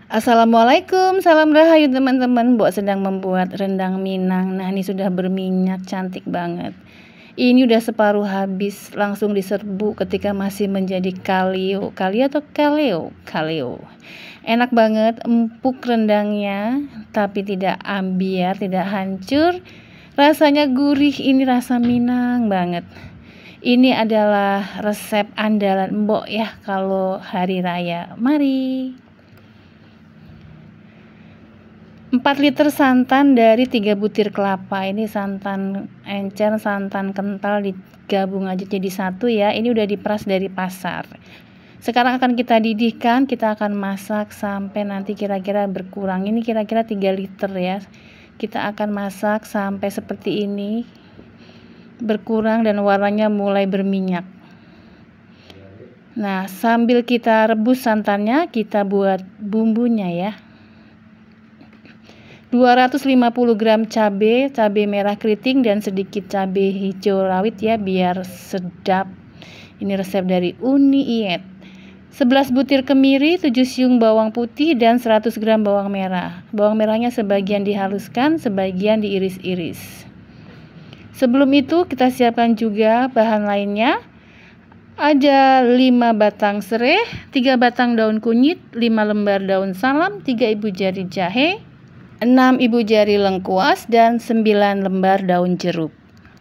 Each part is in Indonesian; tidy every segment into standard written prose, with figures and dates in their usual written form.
Assalamualaikum, salam rahayu teman-teman. Mbok sedang membuat rendang Minang. Nah, ini sudah berminyak, cantik banget. Ini udah separuh habis, langsung diserbu ketika masih menjadi kalio. Kalio atau kaleo? Kaleo. Enak banget, empuk rendangnya, tapi tidak ambiar, tidak hancur. Rasanya gurih, ini rasa Minang banget. Ini adalah resep andalan Mbok ya kalau hari raya. Mari. 4 liter santan dari 3 butir kelapa. Ini santan encer, santan kental digabung aja jadi satu ya. Ini udah diperas dari pasar. Sekarang akan kita didihkan, kita akan masak sampai nanti kira-kira berkurang. Ini kira-kira 3 liter ya. Kita akan masak sampai seperti ini. Berkurang dan warnanya mulai berminyak. Nah, sambil kita rebus santannya, kita buat bumbunya ya. 250 gram cabai merah keriting dan sedikit cabai hijau rawit ya biar sedap. Ini resep dari Uni Iet. 11 butir kemiri, 7 siung bawang putih dan 100 gram bawang merah. Bawang merahnya sebagian dihaluskan, sebagian diiris-iris. Sebelum itu kita siapkan juga bahan lainnya. Ada 5 batang serai, 3 batang daun kunyit, 5 lembar daun salam, 3 ibu jari jahe, 6 ibu jari lengkuas, dan 9 lembar daun jeruk.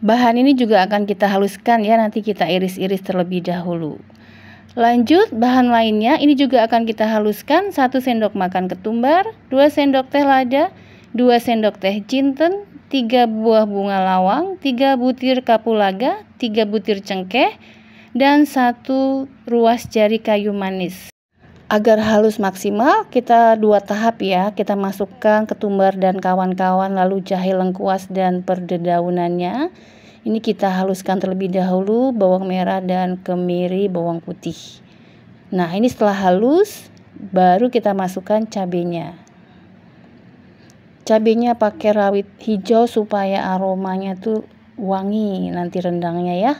Bahan ini juga akan kita haluskan ya, nanti kita iris-iris terlebih dahulu. Lanjut, bahan lainnya ini juga akan kita haluskan. 1 sendok makan ketumbar, 2 sendok teh lada, 2 sendok teh jinten, 3 buah bunga lawang, 3 butir kapulaga, 3 butir cengkeh, dan 1 ruas jari kayu manis. Agar halus maksimal, kita 2 tahap ya. Kita masukkan ketumbar dan kawan-kawan, lalu jahe lengkuas dan perdedaunannya. Ini kita haluskan terlebih dahulu, bawang merah dan kemiri, bawang putih. Nah, ini setelah halus, baru kita masukkan cabenya. Cabenya pakai rawit hijau supaya aromanya tuh wangi nanti rendangnya ya.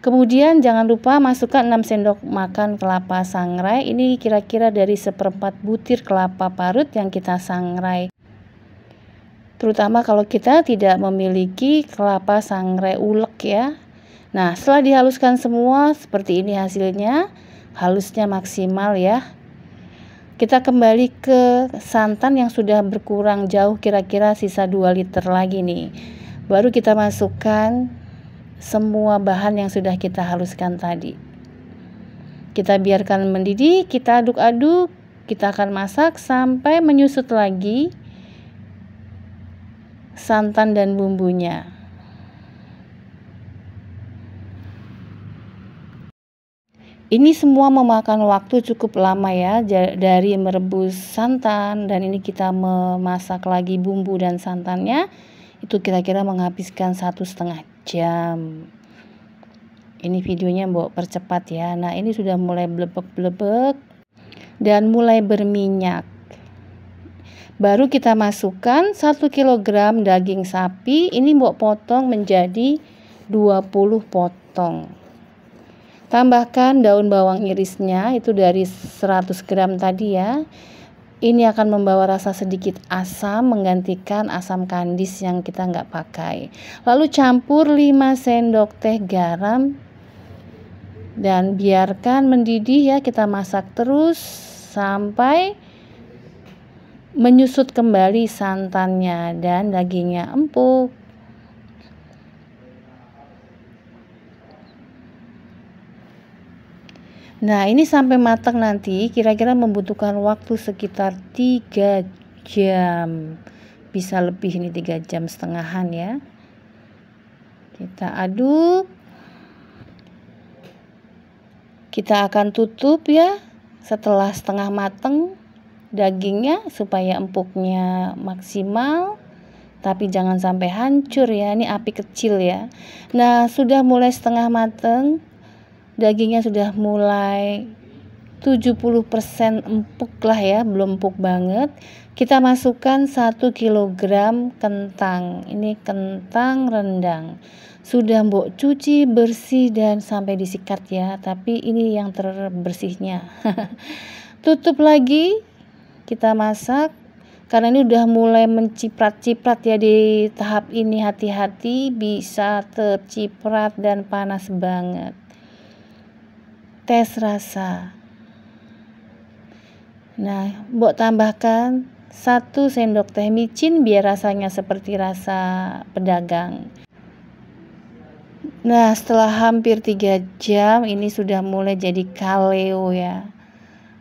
Kemudian jangan lupa masukkan 6 sendok makan kelapa sangrai. Ini kira-kira dari 1/4 butir kelapa parut yang kita sangrai. Terutama kalau kita tidak memiliki kelapa sangrai ulek ya. Nah, setelah dihaluskan semua seperti ini hasilnya. Halusnya maksimal ya. Kita kembali ke santan yang sudah berkurang jauh, kira-kira sisa 2 liter lagi nih. Baru kita masukkan semua bahan yang sudah kita haluskan tadi. Kita biarkan mendidih, kita aduk-aduk, kita akan masak sampai menyusut lagi santan dan bumbunya. Ini semua memakan waktu cukup lama ya, dari merebus santan dan ini kita memasak lagi bumbu dan santannya. Itu kira-kira menghabiskan 1,5 jam. Ini videonya Mbok percepat ya. Nah, ini sudah mulai blebek-blebek dan mulai berminyak. Baru kita masukkan 1 kg daging sapi. Ini Mbok potong menjadi 20 potong. Tambahkan daun bawang irisnya itu dari 100 gram tadi ya. Ini akan membawa rasa sedikit asam, menggantikan asam kandis yang kita nggak pakai. Lalu campur 5 sendok teh garam dan biarkan mendidih ya. Kita masak terus sampai menyusut kembali santannya dan dagingnya empuk. Nah, ini sampai matang nanti kira-kira membutuhkan waktu sekitar 3 jam. Bisa lebih, ini 3 jam setengahan ya. Kita aduk. Kita akan tutup ya setelah setengah matang dagingnya supaya empuknya maksimal. Tapi jangan sampai hancur ya, ini api kecil ya. Nah, sudah mulai setengah matang. Dagingnya sudah mulai 70% empuk lah ya, belum empuk banget. Kita masukkan 1 kg kentang. Ini kentang rendang. Sudah Mbok cuci bersih dan sampai disikat ya, tapi ini yang terbersihnya. Tutup lagi, kita masak. Karena ini udah mulai menciprat-ciprat ya, di tahap ini hati-hati bisa terciprat dan panas banget. Tes rasa. Nah, Mbok tambahkan 1 sendok teh micin biar rasanya seperti rasa pedagang. Nah, setelah hampir 3 jam ini sudah mulai jadi kaleo ya.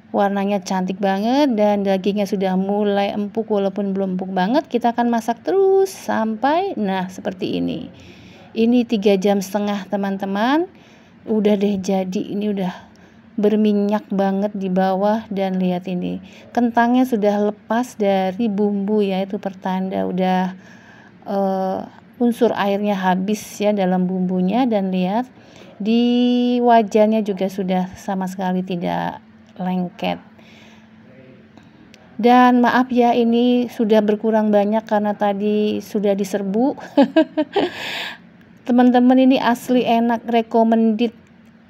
Warnanya cantik banget dan dagingnya sudah mulai empuk, walaupun belum empuk banget. Kita akan masak terus sampai seperti ini. Ini 3,5 jam teman-teman. Udah deh jadi, ini udah berminyak banget di bawah, dan lihat ini. Kentangnya sudah lepas dari bumbu ya, itu pertanda udah unsur airnya habis ya dalam bumbunya, dan lihat di wajannya juga sudah sama sekali tidak lengket. Dan maaf ya, ini sudah berkurang banyak karena tadi sudah diserbu. Teman-teman, ini asli enak, recommended,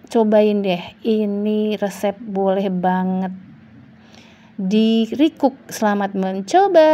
cobain deh. Ini resep boleh banget di recook. Selamat mencoba.